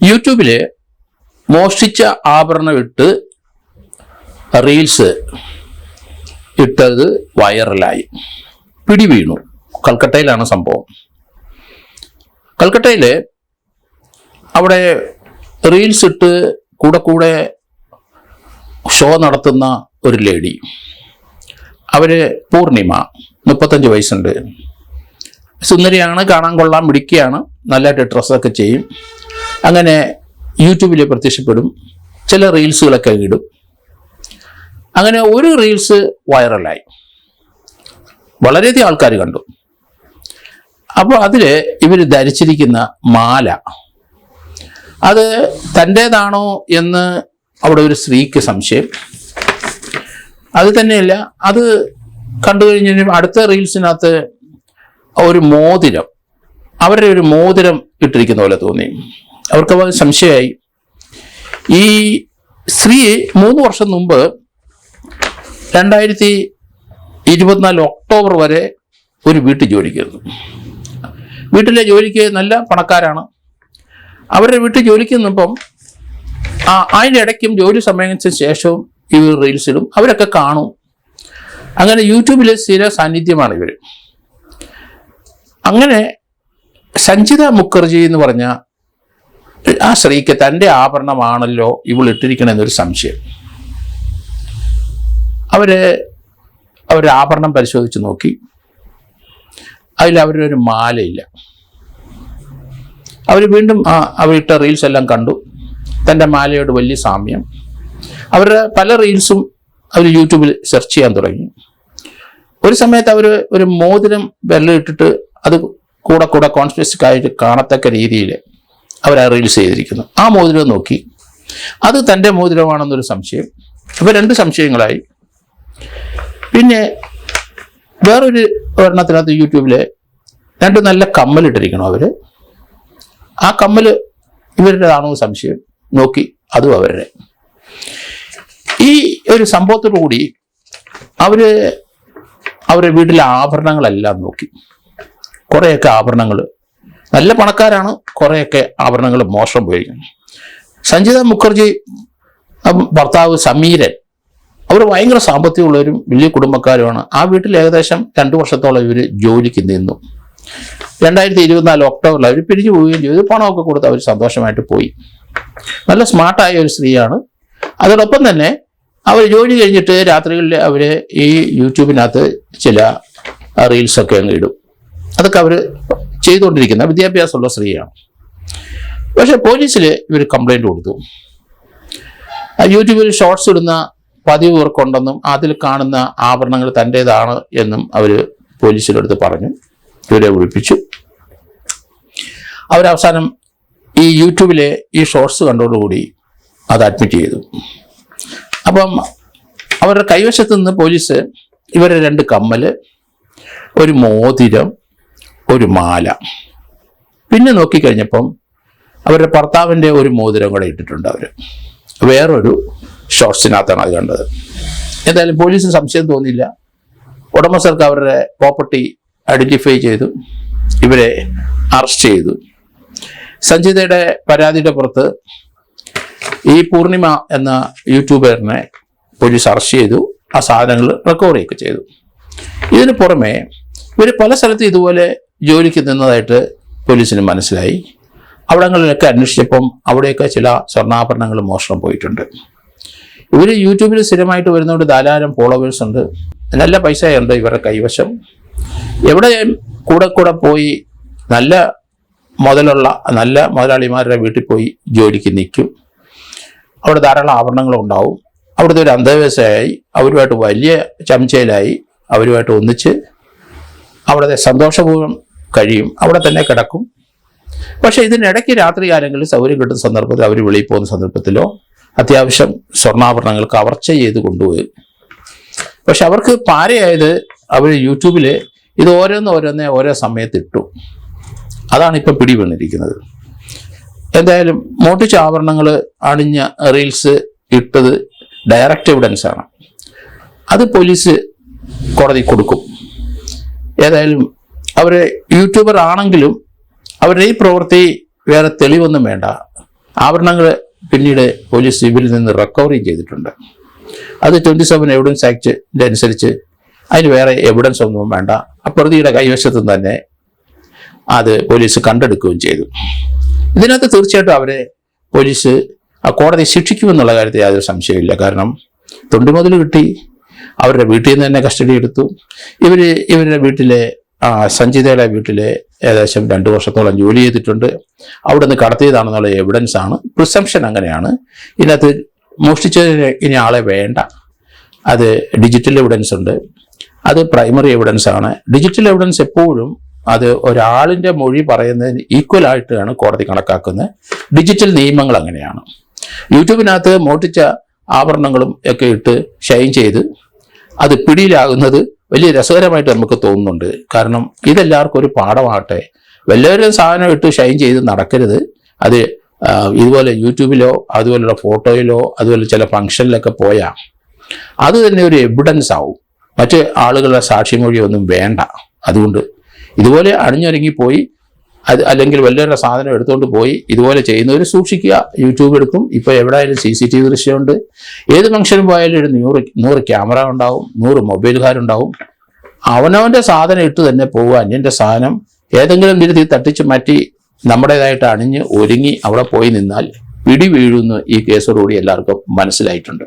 യൂട്യൂബിൽ മോഷ്ടിച്ച ആഭരണം ഇട്ട് റീൽസ് ഇട്ടത് വൈറലായി, പിടി വീണു. കൽക്കട്ടയിലാണ് സംഭവം. കൽക്കട്ടയിൽ അവിടെ റീൽസ് ഇട്ട് കൂടെ ഷോ നടത്തുന്ന ഒരു ലേഡി, അവര് പൂർണിമ, 35 വയസ്സുണ്ട്, സുന്ദരിയാണ്, കാണാൻ കൊള്ളാൻ, മിടുക്കിയാണ്, നല്ലതായിട്ട് ഡ്രസ്സൊക്കെ ചെയ്യും. അങ്ങനെ യൂട്യൂബിൽ പ്രത്യക്ഷപ്പെടും, ചില റീൽസുകളൊക്കെ ഇടും. അങ്ങനെ ഒരു റീൽസ് വൈറലായി, വളരെയധികം ആൾക്കാർ കണ്ടു. അപ്പോൾ അതിൽ ഇവർ ധരിച്ചിരിക്കുന്ന മാല അത് തൻ്റേതാണോ എന്ന് അവിടെ ഒരു സ്ത്രീക്ക് സംശയം. അത് തന്നെയല്ല, അത് കണ്ടു കഴിഞ്ഞാൽ അടുത്ത റീൽസിനകത്ത് ഒരു മോതിരം, അവരുടെ ഒരു മോതിരം ഇട്ടിരിക്കുന്ന പോലെ തോന്നി. അവർക്ക് സംശയമായി. ഈ സ്ത്രീ 3 വർഷം മുമ്പ് 2024 ഒക്ടോബർ വരെ ഒരു വീട്ടിൽ ജോലിക്കായിരുന്നു. വീട്ടിലെ ജോലിക്ക് നല്ല പണക്കാരാണ്. അവരുടെ വീട്ടിൽ ജോലിക്ക് നിന്നപ്പം അതിൻ്റെ ഇടയ്ക്കും ജോലി സമയത്തിന് ശേഷവും ഈ റീൽസിലും അവരൊക്കെ കാണും. അങ്ങനെ യൂട്യൂബിലെ സ്ഥിര സാന്നിധ്യമാണ് ഇവർ. അങ്ങനെ സഞ്ജിത മുഖർജി എന്ന് പറഞ്ഞ ആ സ്ത്രീക്ക് തൻ്റെ ആഭരണമാണല്ലോ ഇവൾ ഇട്ടിരിക്കണമെന്നൊരു സംശയം. അവരുടെ ആഭരണം പരിശോധിച്ച് നോക്കി, അതിൽ അവരൊരു മാലയില്ല. അവർ വീണ്ടും അവരിട്ട റീൽസ് എല്ലാം കണ്ടു, തൻ്റെ മാലയോട് വലിയ സാമ്യം. അവരുടെ പല റീൽസും അവർ യൂട്യൂബിൽ സെർച്ച് ചെയ്യാൻ തുടങ്ങി. ഒരു സമയത്ത് അവർ ഒരു മോതിരം വിരലിട്ടിട്ട് അത് കൂടെ കോൺസ്പെസിഫിക് ആയിട്ട് കാണത്തക്ക രീതിയിൽ അവർ ആ റീൽസ് ചെയ്തിരിക്കുന്നു. ആ മോതിരം നോക്കി, അത് തൻ്റെ മോതിരമാണെന്നൊരു സംശയം. അപ്പോൾ 2 സംശയങ്ങളായി. പിന്നെ വേറൊരു ഒരെണ്ണത്തിനകത്ത് യൂട്യൂബിൽ 2 നല്ല കമ്മലിട്ടിരിക്കണം അവർ. ആ കമ്മൽ ഇവരുടേതാണോ സംശയം, നോക്കി, അതും അവരുടെ. ഈ ഒരു സംഭവത്തോടു കൂടി അവരുടെ വീട്ടിലെ ആഭരണങ്ങളെല്ലാം നോക്കി. കുറേയൊക്കെ ആഭരണങ്ങൾ, നല്ല പണക്കാരാണ്, കുറേയൊക്കെ ആഭരണങ്ങൾ മോശം പോയിരിക്കുന്നു. സഞ്ജിത മുഖർജി ഭർത്താവ് സമീരൻ, അവർ ഭയങ്കര സാമ്പത്തികമുള്ളവരും വലിയ കുടുംബക്കാരുമാണ്. ആ വീട്ടിൽ ഏകദേശം 2 വർഷത്തോളം ഇവർ ജോലിക്ക് നിന്നു. 2024 ഒക്ടോബറിൽ അവർ പിരിഞ്ഞു പോവുകയും ചെയ്തു. പണമൊക്കെ കൊടുത്ത് അവർ സന്തോഷമായിട്ട് പോയി. നല്ല സ്മാർട്ടായ ഒരു സ്ത്രീയാണ്. അതോടൊപ്പം തന്നെ അവർ ജോലി കഴിഞ്ഞിട്ട് രാത്രികളിൽ അവർ ഈ യൂട്യൂബിനകത്ത് ചില റീൽസൊക്കെ അങ്ങ് ഇടും. അതൊക്കെ അവർ ചെയ്തുകൊണ്ടിരിക്കുന്ന വിദ്യാഭ്യാസമുള്ള സ്ത്രീയാണ്. പക്ഷെ പോലീസിൽ ഇവർ കംപ്ലൈൻറ്റ് കൊടുത്തു. യൂട്യൂബിൽ ഷോർട്സ് ഇടുന്ന പതിവ് ഇവർക്കുണ്ടെന്നും അതിൽ കാണുന്ന ആഭരണങ്ങൾ തൻ്റേതാണ് എന്നും അവർ പോലീസിലെടുത്ത് പറഞ്ഞു. ഇവരെ വിളിപ്പിച്ചു. അവരവസാനം ഈ യൂട്യൂബിലെ ഈ ഷോർട്സ് കണ്ടോടുകൂടി അത് അഡ്മിറ്റ് ചെയ്തു. അപ്പം അവരുടെ കൈവശത്ത് നിന്ന് പോലീസ് ഇവരെ 2 കമ്മൽ, ഒരു മോതിരം, ഒരു മാല, പിന്നെ നോക്കിക്കഴിഞ്ഞപ്പം അവരുടെ ഭർത്താവിൻ്റെ ഒരു മോതിരം കൂടെ ഇട്ടിട്ടുണ്ട്. അവർ വേറൊരു ഷോർട്സിനകത്താണ് അത് കണ്ടത്. എന്തായാലും പോലീസിന് സംശയം തോന്നിയില്ല. ഉടമസ്ഥർക്ക് അവരുടെ പ്രോപ്പർട്ടി ഐഡൻറ്റിഫൈ ചെയ്തു, ഇവരെ അറസ്റ്റ് ചെയ്തു. സഞ്ജിതയുടെ പരാതിയുടെ പുറത്ത് ഈ പൂർണിമ എന്ന യൂട്യൂബറിനെ പോലീസ് അറസ്റ്റ് ചെയ്തു. ആ സാധനങ്ങൾ റിക്കവറിയൊക്കെ ചെയ്തു. ഇതിന് പുറമെ ഇവർ പല സ്ഥലത്തും ഇതുപോലെ ജോലിക്ക് നിന്നതായിട്ട് പോലീസിന് മനസ്സിലായി. അവിടങ്ങളിലൊക്കെ അന്വേഷിച്ചപ്പം അവിടെയൊക്കെ ചില സ്വർണ്ണാഭരണങ്ങൾ മോഷണം പോയിട്ടുണ്ട്. ഇവർ യൂട്യൂബിൽ സ്ഥിരമായിട്ട് വരുന്നതുകൊണ്ട് ധാരാളം ഫോളോവേഴ്സ് ഉണ്ട്, നല്ല പൈസയുണ്ട് ഇവരുടെ കൈവശം. എവിടെ കൂടെ പോയി നല്ല മുതലുള്ള നല്ല മുതലാളിമാരുടെ വീട്ടിൽ പോയി ജോലിക്ക് നിൽക്കും. അവിടെ ധാരാളം ആഭരണങ്ങളുണ്ടാവും. അവിടുത്തെ ഒരു അന്ധവിശ്വാസമായി, അവരുമായിട്ട് വലിയ ചമച്ചയിലായി, അവരുമായിട്ട് ഒന്നിച്ച് അവിടുത്തെ സന്തോഷപൂർവ്വം കഴിയും, അവിടെ തന്നെ കിടക്കും. പക്ഷേ ഇതിനിടയ്ക്ക് രാത്രി കാലങ്ങളിൽ സൗകര്യം കിട്ടുന്ന സന്ദർഭത്തിൽ അവർ വെളിയിൽ പോകുന്ന സന്ദർഭത്തിലോ അത്യാവശ്യം സ്വർണ്ണാഭരണങ്ങൾ കവർച്ച ചെയ്ത് കൊണ്ടുപോയി. പക്ഷെ അവർക്ക് പാരയായത് അവർ യൂട്യൂബിൽ ഇത് ഓരോന്നേ ഓരോ സമയത്ത് ഇട്ടു. അതാണ് ഇപ്പം പിടി വീണിരിക്കുന്നത്. എന്തായാലും മോട്ടിച്ച ആഭരണങ്ങൾ അണിഞ്ഞ റീൽസ് ഇട്ടത് ഡയറക്റ്റ് എവിഡൻസ് ആണ്. അത് പോലീസ് കോടതി കൊടുക്കും. ഏതായാലും അവർ യൂട്യൂബർ ആണെങ്കിലും അവരുടെ ഈ പ്രവൃത്തി വേറെ തെളിവൊന്നും വേണ്ട, ആഭരണങ്ങൾ പിന്നീട് പോലീസ് ഇവരിൽ നിന്ന് റിക്കവറി ചെയ്തിട്ടുണ്ട്. അത് 27 എവിഡൻസ് ആക്ടിൻ്റെ അനുസരിച്ച് അതിന് വേറെ എവിഡൻസ് ഒന്നും വേണ്ട, പ്രതിയുടെ കൈവശത്ത് തന്നെ അത് പോലീസ് കണ്ടെടുക്കുകയും ചെയ്തു. ഇതിനകത്ത് തീർച്ചയായിട്ടും അവരെ പോലീസ് കോടതി ശിക്ഷിക്കുമെന്നുള്ള കാര്യത്തിൽ യാതൊരു സംശയമില്ല. കാരണം തൊണ്ടിമുതൽ കിട്ടി, അവരുടെ വീട്ടിൽ നിന്ന് തന്നെ കസ്റ്റഡി എടുത്തു. ഇവരുടെ വീട്ടിലെ സഞ്ജിതയുടെ വീട്ടിലെ ഏകദേശം 2 വർഷത്തോളം ജോലി ചെയ്തിട്ടുണ്ട്. അവിടെ നിന്ന് കടത്തിയതാണെന്നുള്ള എവിഡൻസ് ആണ്. പ്രിസംഷൻ അങ്ങനെയാണ്. ഇതിനകത്ത് മോഷ്ടിച്ചതിന് ഇനി ആളെ വേണ്ട. അത് ഡിജിറ്റൽ എവിഡൻസ് ഉണ്ട്, അത് പ്രൈമറി എവിഡൻസ് ആണ്. ഡിജിറ്റൽ എവിഡൻസ് എപ്പോഴും അത് ഒരാളിൻ്റെ മൊഴി പറയുന്നതിന് ഈക്വലായിട്ടാണ് കോടതി കണക്കാക്കുന്നത്. ഡിജിറ്റൽ നിയമങ്ങൾ അങ്ങനെയാണ്. യൂട്യൂബിനകത്ത് മോഷ്ടിച്ച ആഭരണങ്ങളും ഒക്കെ ഇട്ട് ഷൈൻ ചെയ്ത് അത് പിടിയിലാകുന്നത് വലിയ രസകരമായിട്ട് നമുക്ക് തോന്നുന്നുണ്ട്. കാരണം ഇതെല്ലാവർക്കും ഒരു പാഠമാകട്ടെ. വല്ലവരും സാധനം ഇട്ട് ഷൈൻ ചെയ്ത് നടക്കരുത്. അത് ഇതുപോലെ യൂട്യൂബിലോ അതുപോലുള്ള ഫോട്ടോയിലോ അതുപോലെ ചില ഫംഗ്ഷനിലൊക്കെ പോയാൽ അത് തന്നെ ഒരു എവിഡൻസ് ആവും. മറ്റ് ആളുകളുടെ സാക്ഷിമൊഴിയൊന്നും വേണ്ട. അതുകൊണ്ട് ഇതുപോലെ അണിഞ്ഞൊരുങ്ങിപ്പോയി അല്ലെങ്കിൽ വല്ലവരുടെ സാധനം എടുത്തുകൊണ്ട് പോയി ഇതുപോലെ ചെയ്യുന്നവർ സൂക്ഷിക്കുക. യൂട്യൂബ് എടുക്കും. ഇപ്പോൾ എവിടെയായാലും CCTV ദൃശ്യമുണ്ട്. ഏത് ഫംഗ്ഷനും പോയാലും ഒരു 100 ക്യാമറ ഉണ്ടാവും, 100 മൊബൈലുകാരുണ്ടാവും. അവനവൻ്റെ സാധനം ഇട്ട് തന്നെ പോവുക. അന്യൻ്റെ സാധനം ഏതെങ്കിലും വിധത്തിൽ തട്ടിച്ച് മാറ്റി നമ്മുടേതായിട്ട് അണിഞ്ഞ് ഒരുങ്ങി അവിടെ പോയി നിന്നാൽ പിടി വീഴുമെന്ന് ഈ കേസോടുകൂടി എല്ലാവർക്കും മനസ്സിലായിട്ടുണ്ട്.